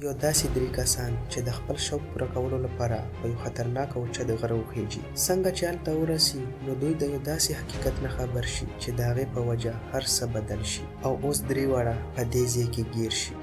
یو داسې درې کسان چې د خپل شوق پوره کولو لپاره په یو خطرناک اوچه د غره وخیږي. څنګه چې هلته ورسي نو دوی د یو داسې حقیقت نه خبر شي چې د هغې په وجه هر څه بدل شي او اوس درې واړه په دې ځای کې ګیر شي.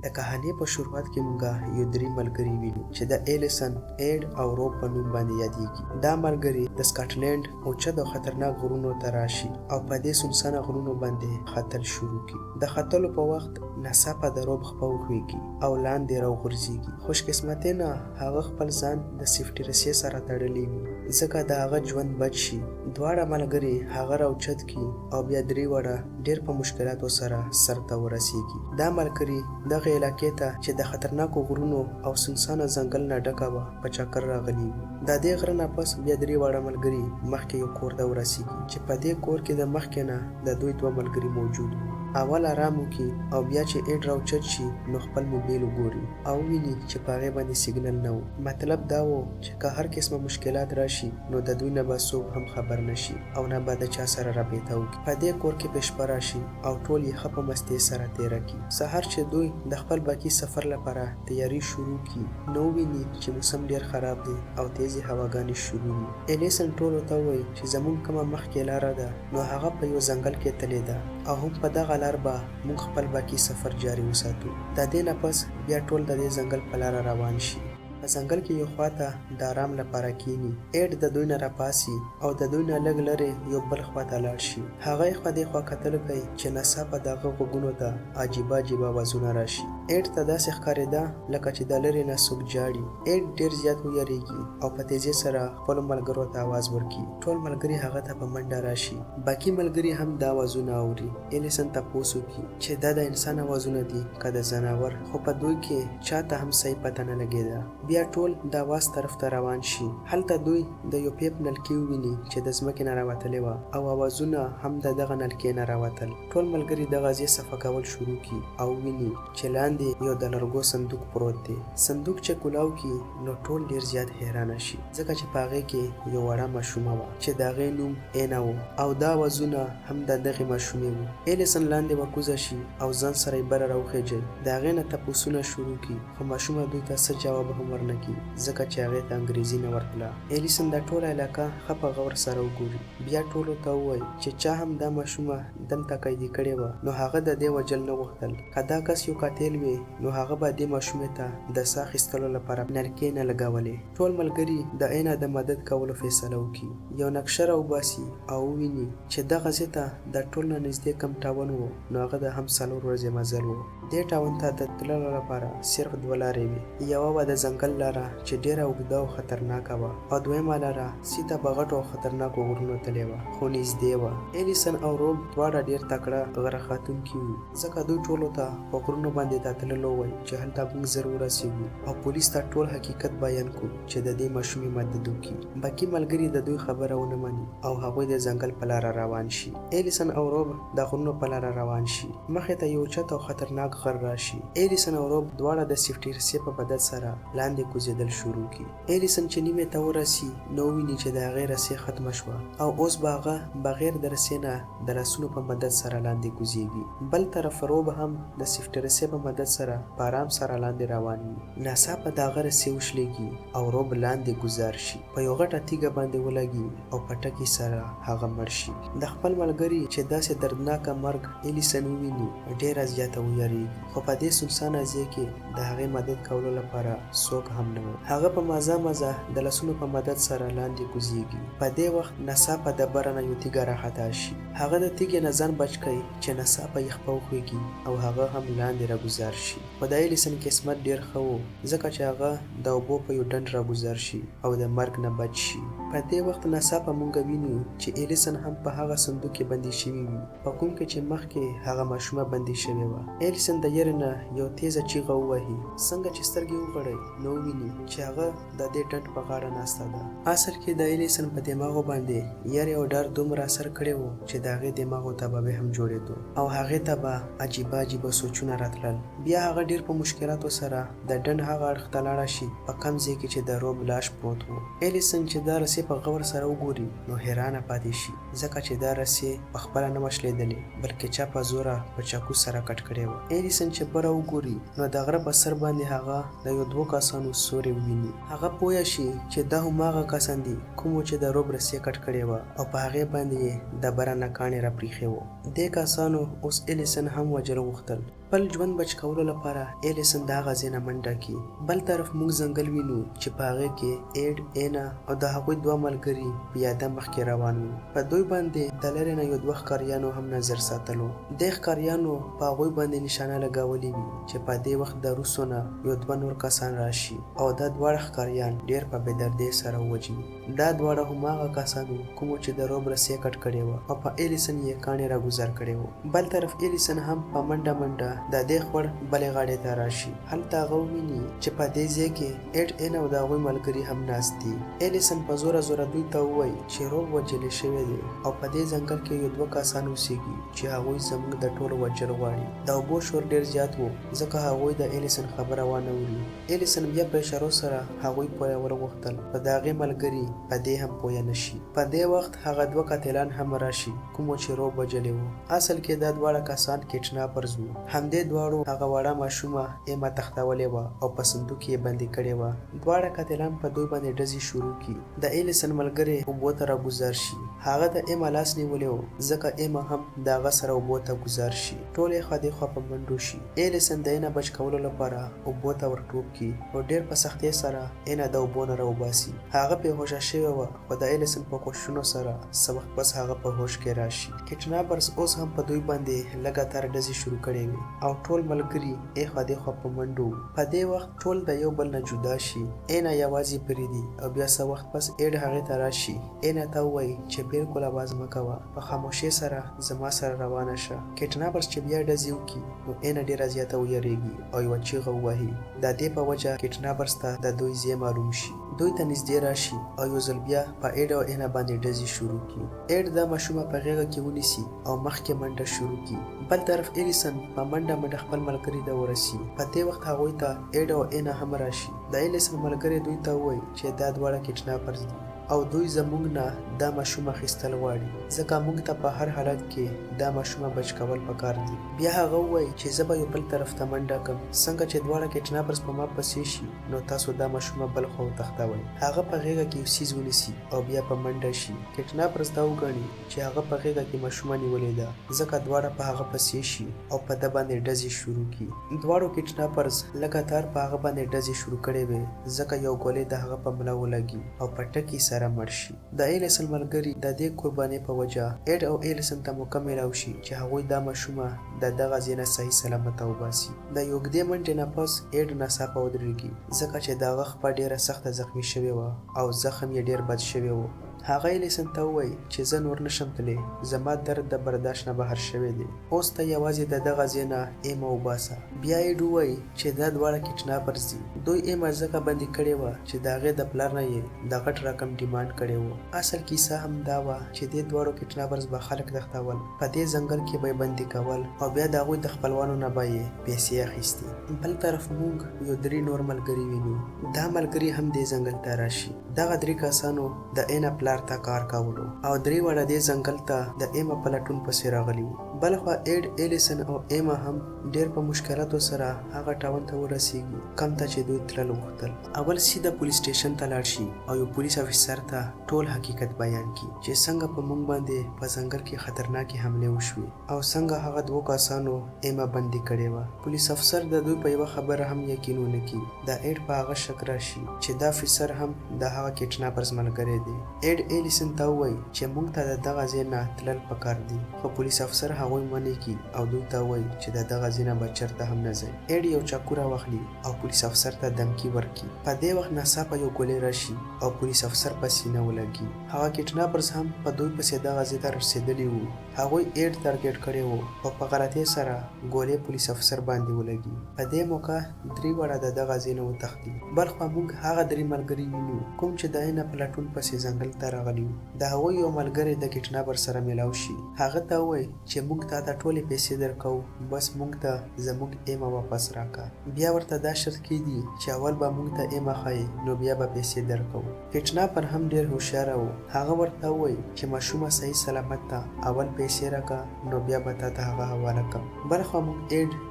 د کهانې په شروعات کې موږ یو درې ملګري وینو چې د ایلیسن، ایډ او روب په نوم باندې یادېږي. دا ملګري د سکاټلینډ اوچت او خطرناک غرونو ته راشي او په دې سنسانه غرونو باندې ختل شروع کړي. د ختلو په وخت ناڅاپه د روب خپه وخویږي او لاندې راوغورځېږي. خوشقسمتۍ نه هغه خپل ځان د سیفټي رسۍ سره تړلی وي ځکه د هغه ژوند بچ شي. دواړه ملګري هغه راوچت کړي او بیا درې واړه ډېر په مشکلاتو سره سر ته ورسېږي. دا ملګري دغه علاقې ته چې د خطرناکو غرونو او سنسانه ځنګل نه ډکه وه په چکر راغلي وي. د دې غره نه پس بیا درې واړه ملګري مخکې یو کور ته ورسېږي چې په دې کور کې د مخکې نه د دوی دوه ملګري موجود وو. اول آرام وکړي او بیا چې ایډ راوچت شي نو خپل موبایل وګوري او ویني چې په هغې باندې سیګنل نه و. مطلب دا و چې که هر قسمه مشکلات راشي نو د دوی نه به څوک هم خبر نشي او نه به د چا سره رابطه وکړي. په دې کور کې به شپه راشي او ټول یې ښه په مستۍ سره تېره کړي. سهار چې دوی د خپل باقي سفر لپاره تیاری شروع کړي نو ویني چې موسم ډېر خراب دی او تیزې هواګانې شروع وي. ایلیسن ټولو ته ووایي چې زموږ کومه مخکې لاره ده نو هغه په یو ځنګل کې تلې ده او هم په دغه لار به موږ خپل باقي سفر جاري وساتو. د دې نه پس بیا ټول د دې ځنګل په لاره روان شي. په ځنګل کې یو خواته د آرام لپاره کینی. ایډ د دوی نه راپاسي او د دوی نه لږ لرې یو بل خواته لاړ شي. هغه یې خوا دې خوا کتل کوي چې ناڅاپه د هغه غوږونو ته عجیبه عجیبه اوازونه راشي. ایډ ته داسې ښکارېده لکه چې د لرې نه څوک جاړي. ایډ ډېر زیات ویریږي او په تیزۍ سره خپلو ملګرو ته آواز ورکړي. ټول ملګري هغه ته په منډه راشي. باقي ملګري هم دا اوازونه اوري. ایلیسن تپوس وکړي چې دا د انسان اوازونه دي که د ځناور، خو په دوی کې چاته هم صحیح پته نه لګېده. بیا ټول د اواز طرف ته روان شي. هلته دوی د یو پیپ نلکې وویني چې د ځمکې نه راوتلې وه او اوازونه هم د دغه نلکې نه راوتل. ټول ملګري دغه ځای صفا کول شروع کړي او ویني چې لاندې یو د لرګو صندوق پروت دی. صندوق چې کولاو کړي نو ټول ډېر زیات حیرانه شي ځکه چې په هغې کې یو وړه ماشومه وه چې د هغې نوم اینا و او دا اوازونه هم د دغې ماشومې وو. ایلیسن لاندې ورکوزه شي او ځان سره یې بره راوخیژي. د هغې نه تپوسونه شروع کړي خو ماشومه دوی ته څه جواب هم ورنه کړي ځکه چې هغې ته انګریزي نه ورتله. ایلیسن دا ټوله علاقه ښه په غور سره وګوري. بیا ټولو ته ووایي چې چا هم دا ماشومه دلته قیدي کړې وه نو هغه د دې وجل نه غوښتل. که دا کس یو قاتل وي نو هغه به دې ماشومې ته د ساه اخیستلو لپاره نلکې نه لګولې. ټول ملګري د اینا د مدد کولو فیصله وکړي. یو نقشه راوباسي او وویني چې دغه ځای ته د ټول نه نږدې کم ټاون و نو هغه د هم 4 ورځې مزل و. دې ټاون ته د تللو لپاره صرف 2 لارې وي. یوه وه د ځنګل لاره چې ډېره اوږده او خطرناکه وه او دویمه لاره سیده په غټو او خطرناکو غرونو تللې وه خو نږدې وه. ایلیسن او روب دواړه ډېر تکړه غره ختونکي وو ځکه دوی ټولو ته په غرونو باندې د تللو ووایي چې هلته موږ زر ورسېږو او پولیس ته ټول حقیقت بیان کړو چې د دې ماشومې مدد وکړي. باقي ملګري د دوی خبره ونه مني او هغوی د ځنګل په لاره روان شي. ایلیسن او روب د غرونو په لاره روان شي. مخې ته یو اوچت او خطرناک غر راشي. ایلیسن او روب دواړه د سیفټي رسۍ په مدد سره لاندې کوزېدل شروع کړي. ایلیسن چې نیمې ته ورسي نو ویني چې د هغې رسۍ ختمه شوه او اوس به هغه بغیر د رسۍ نه د لاسونو په مدد سره لاندې کوزېږي. بل طرف روب هم د سیفټي رسۍ په مدد سره په آرام سره لاندې روان وي. ناڅاپه د هغه رسۍ وشلېږي او روب لاندې ګذار شي، په یو غټه تیږه باندې ولګي او په ټکي سره هغه مړ شي. د خپل ملګري چې داسې دردناکه مرګ ایلیسن وویني ډېره زیاته ویریږي خو په دې سنسانه ځای کې د هغې مدد کولو لپاره څوک هم نه و. هغه په مزه مزه د لاسونو په مدد سره لاندې کوزېږي. په دې وخت ناڅاپه د بره نه یو تیږه راخطا شي. هغه د تیږې نه ځان بچ کوي چې ناڅاپه یې خپه وخوږي او هغه هم لاندې راګذار شي. خو د ایلیسن قسمت ډېر ښه و ځکه چې هغه د اوبو په یو ډنډ راګذار شي او د مرګ نه بچ شي. په دې وخت ناڅاپه موږ وینو چې ایلیسن هم په هغه صندوق کې بندي شوي وي په کوم کې چې مخکې هغه ماشومه بندي شوې وه. ایلیسن د یرې نه یو تیزه چیغه ووهي. څنګه چې سترګې وغړوي نو وویني چې هغه د دې ډنډ په غاړه ناسته ده. اصل کې د ایلیسن په دماغو باندې یرې او ډار دومره اثر کړی و چې د هغې دماغو ته به هم جوړېدو او هغې ته به عجیبه عجیبه سوچونه راتلل. بیا هغه ډېر په مشکلاتو سره د ډنډ هغه اړخ ته لاړه شي په کم ځای کې چې د روب لاش پروت و. ایلیسن چې دا رسۍ رسۍ په غور سره وګوري نو حیرانه پاتې شي، ځکه چې دا رسۍ پخپله نه وه شلېدلې بلکې چا په زوره په چاقو سره کټ کړې وه. ایلیسن چې بره وګوري نو د غره په سر باندې هغه د یو 2 کسانو سوري وویني. هغه پوه شي چې دا هماغه کسان دي کومو چې د روب رسۍ کټ کړې وه او په هغې باندې یې د بره نه کاڼي راپریښې وو. دې کسانو اوس ایلیسن هم وجل غوښتل. خپل ژوند بچ کولو لپاره ایلیسن د هغه ځای نه منډه کړي. بل طرف موږ ځنګل وینو چې په هغې کې ایډ، اینا او د هغوی 2 ملګري پیاده مخکې روان وو. په دوی باندې د لرې نه یو 2 ښکاریانو هم نظر ساتلو. دې ښکاریانو په هغوی باندې نشانه لګولې وي چې په دې وخت د روسو نه یو 2 نور کسان راشي او دا دواړه ښکاریان ډېر په بېدردۍ سره ووجني. دا دواړه هماغه کسان وو کومو چې د روب رسۍ کټ کړې وه او په ایلیسن یې کاڼي راګوزار کړی وو. بل طرف ایلیسن هم په منډه منډه د دې خوړ بلې غاړې ته راشي. هلته هغه وویني چې په دې ځای کې ایډ، اینا او د هغوی ملګري هم ناست دي. ایلیسن په زوره زوره دوی ته ووایي چې روب وجلی شوی دی او په دې ځنګل کې یو 2 کسان اوسېږي چې هغوی زموږ د ټولو وجل غواړي. د اوبو شور ډېر زیات و ځکه هغوی د ایلیسن خبره وانه وري. ایلیسن بیا په اشارو سره هغوی پوهول غوښتل خو د هغې ملګري په دې هم پوه نه شي. په دې وخت هغه 2 قاتلان هم راشي کومو چې روب وجلی وو. اصل کې دا دواړه کسان کیټناپرز وو. همدې دواړو هغه وړه ماشومه ایما تختولې وه او په صندوق یې بندي کړې وه. دواړه قاتلان په دوی باندې ډزې شروع کړي. د ایلیسن ملګری اوبو ته راګوزار شي. هغه د ایما لاس نیولی و ځکه ایما هم د هغه سره اوبو ته ګوزار شي. ټول یې خوا دې خوا په منډو شي. ایلیسن د اینا بچ کولو لپاره اوبو ته ورټوپ کړي او ډېر په سختۍ سره اینا د اوبو نه راوباسي. هغه بېهوشه شوې وه خو د ایلیسن په کوښښونو سره څه وخت پس هغه په هوښ کې راشي. کیټناپرز اوس هم په دوی باندې لګاتار ډزې شروع کړې وې او ټول ملګري ایخوا دیخوا په منډو. په دې وخت ټول د یو بل نه جدا شي. اینا یوازې پرېږدي او بیا څه وخت پس ایډ هغې ته راشي. اینا ته ووایي چې بالکل اواز مه کوه، په خاموشۍ سره زما سره روانه شه. کیټناپرز چې بیا ډزې وکړي نو اینا ډېره زیاته ویریږي او یوه چیغه ووهي. د دې په وجه کیټناپرز ته د دوی ځای معلوم شي. دوی ته نږدې راشي او یو ځل بیا په ایډ او اینا باندې ډزې شروع کړي. ایډ دا ماشومه په غېږه کې ونیسي او مخکې منډه شروع کړي. بل طرف ایلیسن په منډه منډه خپل ملګري ته ورسي. په دې وخت هغوی ته ایډ او اینا هم راشي. د ایلیسن ملګري دوی ته ووایي چې دا دواړه کیټناپرز دي او دوی زموږ نه دا ماشوم اخیستل غواړي ځکه موږ ته په هر حالت کې دا ماشومه بچ کول پکار دي. بیا هغه ووایي چې زه به یو بل طرف ته منډه کړم، څنګه چې دواړه کیټناپرز په ما پسې شي نو تاسو دا ماشومه بل خوا وتښتوئ. هغه په غېږه کې یو څیز ونیسي او بیا په منډه شي. کیټناپرز دا وګڼي چې هغه په غېږه کې ماشومه نیولې ده ځکه دواړه په هغه پسې شي او په ده باندې ډزې شروع کړي. دواړو کیټناپرز لګاتار په هغه باندې ډزې شروع کړې وې ځکه یو ګولۍ د هغه په ملا ولګي او په ټکي سره مړ شي. د ایلیسن ملګري د دې قربانۍ په وجه ایډ او ایلیسن ته موقع میلاو شي چې هغوی دا ماشومه د دغه ځای نه صحیح سلامته وباسي. د یو اوږدې منډې نه پس ایډ ناڅاپه ودرېږي ځکه چې د هغه خپه ډېره سخته زخمي شوې وه او زخم یې ډېر بد شوی و. هغه ایلیسن ته ووایي چې زه نور نشم تللی، زما درد د برداشت نه بهر شوی دی، اوس ته یوازې د دغه ځای نه ایما وباسه. بیا ایډ ووایي چې دا دواړه کیټناپرز دي. دوی ایما ځکه بندي کړې وه چې د هغې د پلار نه یې د غټ رقم ډیمانډ کړی و. اصل کیسه هم دا وه چې دې دواړو کیټناپرز به خلک تښتول، په دې ځنګل کې به یې بندي کول او بیا د هغوی د خپلوانو نه به یې پیسې اخیستې. بل طرف موږ یو 3 نور ملګري وینو. دا ملګري هم دې ځنګل ته راشي. دغه 3 کسانو د اینا پلار ته کار کولو او 3 واړه دې ځنګل ته د ایما په لټون پسې راغلي وو. بلخوا ایډ، ایلیسن او ایما هم ډېر په مشکلاتو سره هغه ټاون ته ورسیږي کوم ته چې دوی تلل غوښتل. اول سیده پولیس سټیشن ته لاړ شي او یو پولیس افیسر ته ټول حقیقت بیان کړي چې څنګه په موږ باندې په ځنګل کې خطرناکې حملې وشوې او څنګه هغه 2 کسانو ایما بندي کړې وه. پولیس افسر د دوی په یوه خبره هم یقین ونه کړي. د ایډ په هغه شک راشي چې دا افیسر هم د هغه کیټناپرز ملګری دی. ایډ ایلیسن ته ووایي چې موږ ته د دغه ځای نه تلل پکار دي خو پولیس افسر هغوی منع کړي او دوی ته ووایي چې د دغه ځای نه به چېرته هم نه ځئ. ایډ یو چاقو راواخلي او پولیس افسر ته دمکي ورکړي. په دې وخت ناڅاپه یو ګولۍ راشي او پولیس افسر په سینه ولګي. هغه کیټناپرز هم په دوی پسې دغه ځای ته رسېدلي وو. هغوی ایډ ټارګېټ کړی و او په غلطۍ سره ګولۍ پولیس افسر باندې ولګي. په دې موقع 3 واړه د دغه ځای نه وتښتي. بلخوا موږ هغه 3 ملګري وینو کوم چې د اینا په لټون پسې ځنګل ته راغلي وو. د هغوی یو ملګری د کیټناپر سره میلاو شي. هغه ته ووایي چې موږ موږ ته د ټولې پیسې درکو، بس موږ ته زموږ ایمه واپس راکا. بیا ورته دا شرط کیدی چې اول به موږ ته ایمه ښایي نو بیا به پیسې درکو. کټناپر هم ډیر هوښیاره و. هغه ورته وویل چې ماشومه صحیح سلامت ته اول پیسې راکا نو بیا به تا ته هغه حواله کړم. بل خوا موږ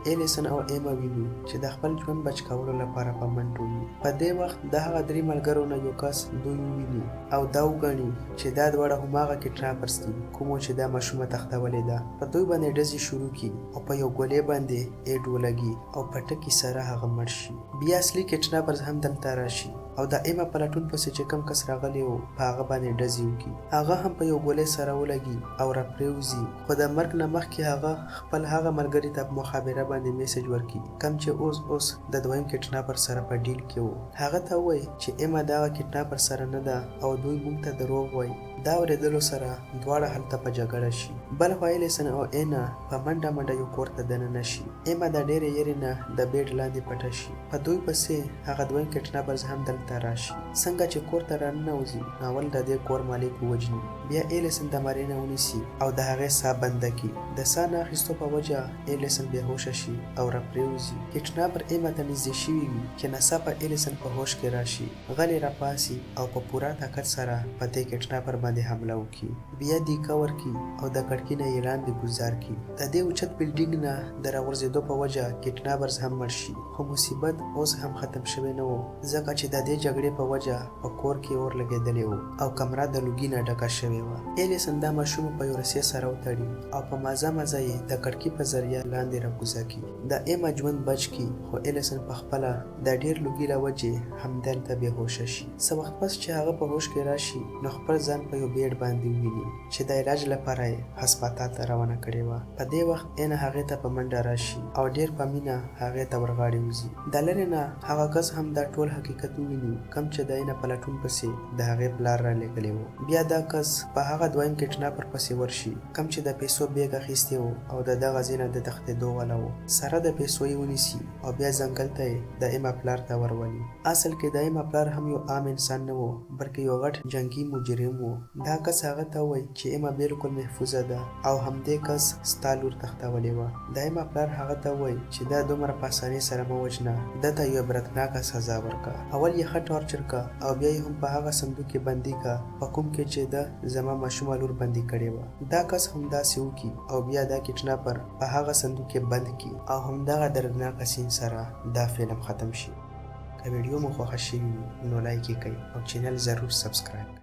ایلیسن او ایمه وینو چې د خپل ژوند بچ کولو لپاره په منډو وي. په دې وخت د هغه درې ملګرو نه یو کس دوی وویني او دا وګڼي چې دا دواړه هماغه کټناپرز دي کومو چې دا ماشومه تښتولې ده. په دوی باندې ډزې شروع کړي او په یو ګولۍ باندې ایډ ولګي او په ټکي سره هغه مړ شي. بیا اصلي کټناپرز هم دلته راشي او د ایمه په لټون پسې چې کم کس راغلی و په هغه باندې ډزې وکړي. هغه هم په یو ګولۍ سره ولګي او راپرېوځي، خو د مرګ نه مخکې هغه خپل هغه ملګري ته په مخابره باندې میسج ورکړي کوم چې اوس د دویم کټناپر سره په ډیل کې و. هغه ته ووایي چې ایمه دغه کټناپر سره نه ده او دوی موږ ته دروغ وایي. دا اورېدلو سره دواړه هلته په جګړه شي. بل خوا ایلیسن او اینا په منډه یو کور ته دننه شي. ایمه د ډېرې یېرې نه د بیډ لاندې پټه شي. په دوی پسې هغه دویم کټناپرز هم دلته راشي. څنګه چې کور ته راننوځي اول د دې کور مالک ووژني. بیا ایلیسن د مرۍ نه ونیسي او د هغې ساه بنده کړي. د ساه نه اخیستو په وجه ایلیسن بېهوشه شي او راپرېوځي. کټناپر ایمه ته نږدې شوي وي چې ناڅاپه ایلیسن په هوش کې راشي، غلی راپاسي او په پوره طاقت سره په دې کټناپر باندې حمله وکړي. بیا دې کور کړي او د کړکۍ نه یې لاندې ګوزار کړي. د دې اوچت بلډینګ نه د راغورځېدو په وجه کټناپرز هم مړ شي، خو مصیبت اوس هم ختم شوی نه و ځکه چې د دې جګړې په وجه په کور کې اور لګېدلی و او کمره د لوګي نه ډکه شوې وه. ایلیسن دا ماشوم په یو رسۍ سره وتړي او په مازه یې د کړکۍ په ذریعه لاندې راکوزه کړي. د ایمه ژوند بچ کړي، خو ایلیسن په خپله د ډېر لوګي له وجې همدلته بېهوشه شي. څه وخت پس چې هغه په هوش کې راشي نو خپل ځان په یو بیډ باندې وویني چې د علاج لپاره یې هسپتال ته روانه کړې وه. په دې وخت اینا هغې ته په منډه راشي او ډېر په مینه هغې ته ورغاړې وځي. د لرې نه هغه کس هم دا ټول حقیقت وویني کوم چې د اینا په لټون پسې د هغې پلار رالېږلی و. بیا دا کس په هغه دویم کټناپر پسې ورشي کوم چې د پیسو بیګ اخیستی و او د دغه ځای نه د تښتېدو والا و. سره د پیسو یې ونیسي او بیا ځنګل ته یې د ایما پلار ته ورولي. اصل کې د ایما پلار هم یو عام انسان نه و بلکې یو غټ جنګي مجرم و. دا کس هغه ته وایي چې ایما بالکل محفوظه ده او همدې کس ستا لور تښتولې وه. د ایما پلار هغه ته وایي چې دا دومره په اسانۍ سره مه وژنه، ده ته یوه عبرتناکه سزا ورکړه. اول یې ښه ټارچر کړه او بیا یې هم په هغه صندوق کې بندي کړه په کوم کې چې ده زما ماشومه لور بندي کړې وه. دا کس همداسې وکړي او بیا دا کټناپر په هغه صندوق کې بند کړي او همدغه دردناکه سین سره دا فلم ختم شي. که ویډیو مو خوښه شوي وي نو لایک یې کړئ او چینل ضرور سبسکرایب کړئ.